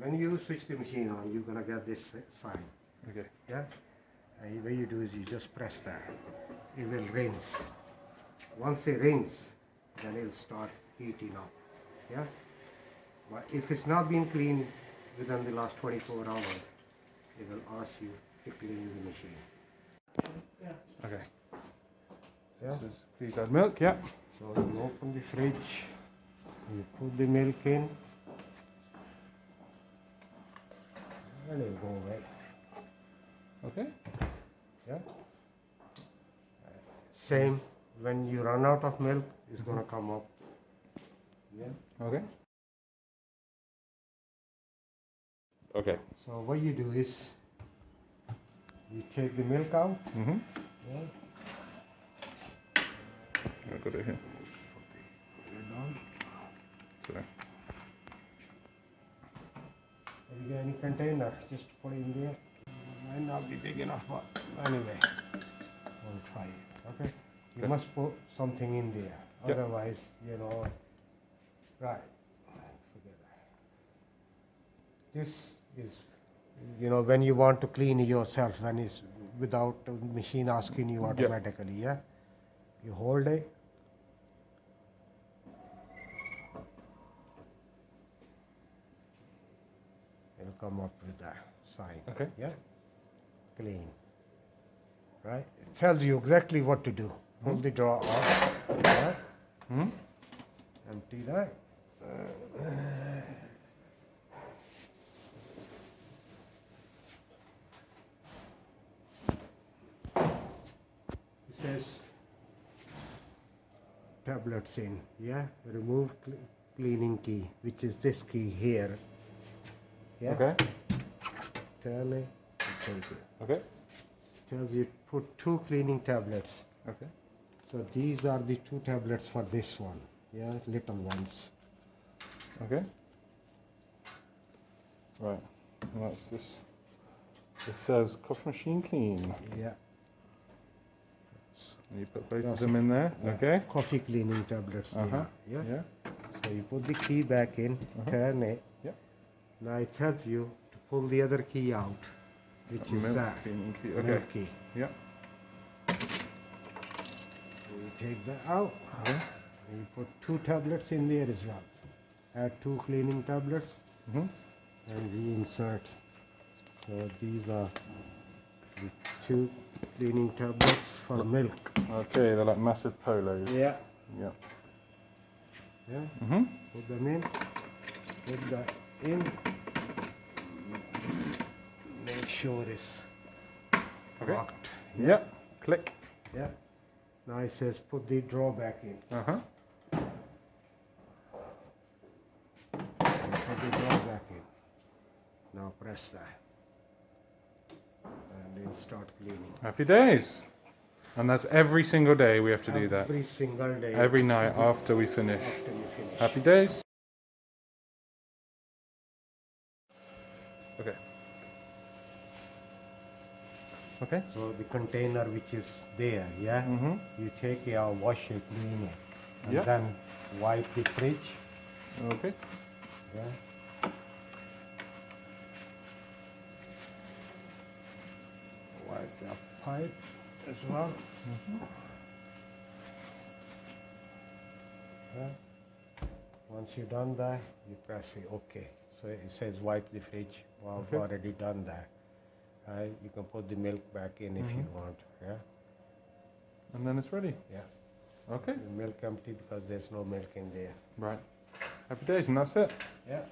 when you switch the machine on, you're gonna get this sign. Okay. Yeah. And what you do is you just press that. It will rinse. Once it rinse, then it'll start heating up. Yeah. But if it's not been cleaned within the last 24 hours, it will ask you to clean the machine. Okay. Yeah. This is, please add milk. Yeah. So you open the fridge, you put the milk in, and it'll go away. Okay. Yeah. Same when you run out of milk, it's gonna come up. Yeah. Okay. Okay. So what you do is you take the milk out. Mm-hmm. Yeah. I've got it here. Put it down. So. If you get any container, just put it in there. Might not be big enough, but anyway, we'll try it. Okay. You must put something in there. Yep. Otherwise, you know, right. Forget that. This is, you know, when you want to clean it yourself, when it's without the machine asking you automatically, yeah? You hold it. It'll come up with that sign. Okay. Yeah? Clean. Right? It tells you exactly what to do. Pull the drawer off. Yeah? Mm-hmm. Empty that. It says tablets in. Yeah? Remove cleaning key, which is this key here. Yeah? Okay. Turn it and take it. Okay. Tells you put 2 cleaning tablets. Okay. So these are the 2 tablets for this one. Yeah, little ones. Okay. Right. And that's this. It says coffee machine clean. Yeah. And you put both of them in there. Yeah. Okay. Coffee cleaning tablets. Uh-huh. Yeah. Yeah. So you put the key back in, turn it. Yep. Now it tells you to pull the other key out, which is Milk that cleaning key. Okay. milk key. Yeah. So you take that out. Okay. And you put 2 tablets in there as well. Add 2 cleaning tablets Mm-hmm. and reinsert. So these are the 2 cleaning tablets for milk. Okay, they're like massive polos. Yeah. Yeah. Yeah. Mm-hmm. Put them in. Put that in. Make sure it's locked. Yeah. Click. Yeah. Now it says put the drawer back in. Uh-huh. Put the drawer back in. Now press that. And it'll start cleaning. Happy days. And that's every single day we have to do that. Every single day. Every night after we finish. After you finish. Happy days. Okay. Okay. So the container which is there, yeah? Mm-hmm. You take it out, wash it, clean it. And Yeah. then wipe the fridge. Okay. Yeah. Wipe the pipe as well. Yeah. Once you've done that, you press it OK. So it says wipe the fridge. Well, I've Okay. already done that. You can put the milk back in if you want. Yeah. And then it's ready. Yeah. Okay. The milk empty because there's no milk in there. Right. Happy days, and that's it. Yeah.